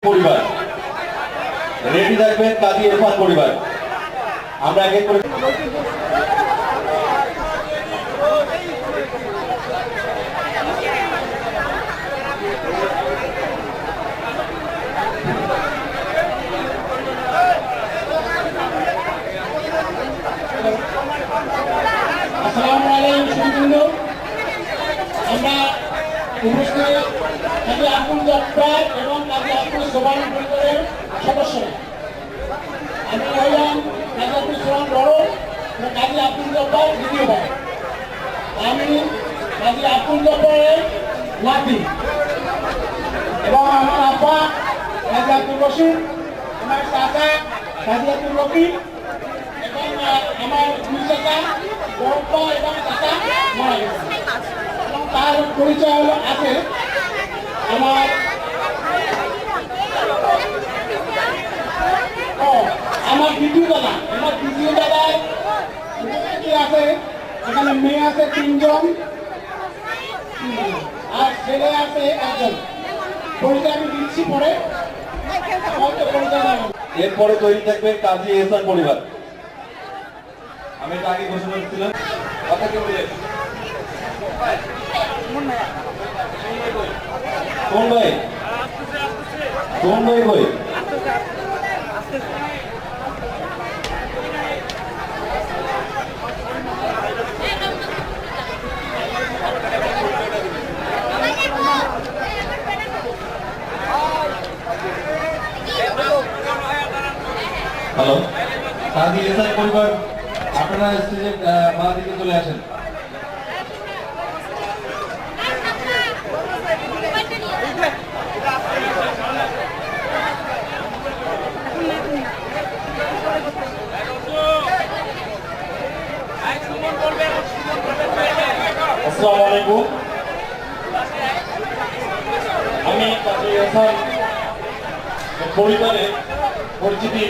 পরিবার রেডি থাকবেন কাজী ইরফান পরিবার। আমরা এক এক করে আসসালামু আলাইকুম। আমরা উপস্থিত কাজী আব্দুল জব্বার এবং কাজী আব্দুল সোবান পরিবারের সদস্যরা। আমি হইলাম কাজী আব্দুল সোবান বড়, কাজী আব্দুল জব্বার দ্বিতীয় ভাই। আমি কাজী আব্দুল জব্বারের নাতি এবং আমার আব্বা কাজী আব্দুল রশিদ, আমার চাচা কাজী আব্দুল রফিক এবং আমার দুই চাচা বড়প্পা এবং চাচা মারা গেছে। এবং তার পরিচয় হলো আছে আমার আমার দ্বিতীয় দাদা। আমার দ্বিতীয় দাদার কি আছে, এখানে মেয়ে আছে 3 জন আর ছেলে আছে 1 জন। পরিচয় আমি দিচ্ছি পরে, পরিচয় দেবো। এরপরে তৈরি থাকবে কাজী ইহসান পরিবার। আমি এটা আগে ঘোষণা করছিলাম, কথা কি বলে কোন ভাই কোন ভাই কই? হ্যালো, কাজী ইহসান পরিবার আপনারা স্টেজে বাঁ দিকে চলে আসেন। আসসালামু আলাইকুম। আমি কাজী ইহসান পরিবারের পরিচিতি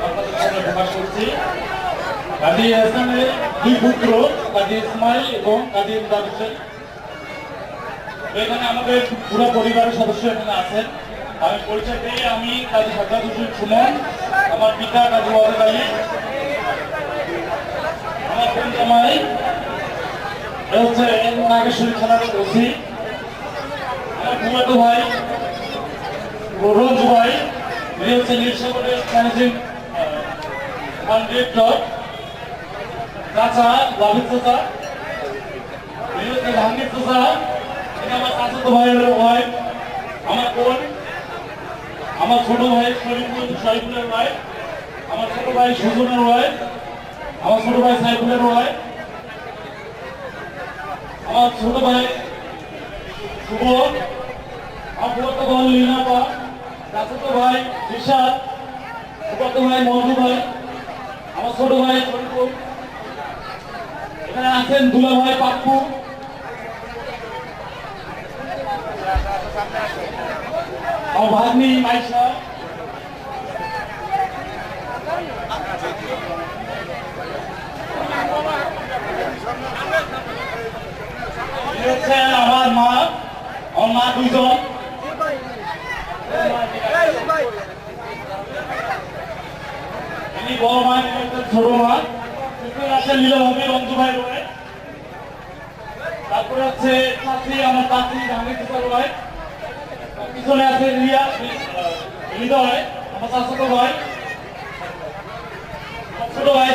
আপনাদের সামনে প্রকাশ করছি। কাজী ইহসানের 2 পুত্র কাজী ইসমাইল এবং কাজী ইমদাদ হোসেন। এখানে আমাদের পুরো পরিবারের সদস্য এখানে আছেন। আমি পরিচয় পেয়ে, আমি কাজী সাজ্জাদ হোসেন সুমন, আমার পিতা কাজী ওয়াজেদ আলী, আমার বোন জামাই হচ্ছে নাগেশ্বরী থানার ওসি, আমার ফুফাতো ভাই রঞ্জু ভাই, উনি হচ্ছে নীলসাগরের ম্যানেজিং ডিরেক্টর, চাচা লাভিদ চাচা, উনি হচ্ছে জাহাঙ্গীর চাচা, এটা আমার চাচাতো ভাইয়ের ওয়াইফ, আমার বোন, আমার ছোট ভাই শরীফুলের ওয়াইফ, আমার ছোট ভাই সুজনের ওয়াইফ, আমার ছোট ভাই সাইফুলের ওয়াইফ, আমার ছোট ভাই শুভ, আমার ফুফাতো বোন লিনাপা, চাচাতো ভাই রিশাদ, ফুফাতো ভাই মধু ভাই, আমার ছোট ভাই শরীফুল, এখানে আছেন দুলা ভাই পাপ্পু, আমার ভাগ্নি মাইশা, আমার মা, আমার মা 2 জন, বড় মা, ছোট মা, আছেন লীলাভাবী রঞ্জু ভাই রয়, তারপরে হচ্ছে চাচি, আমার চাচি জাহাঙ্গীর চাচার ভাই, পিছনে আছে রিয়া হৃদয়, আমার চাচাতো ভাই, ছোট ভাই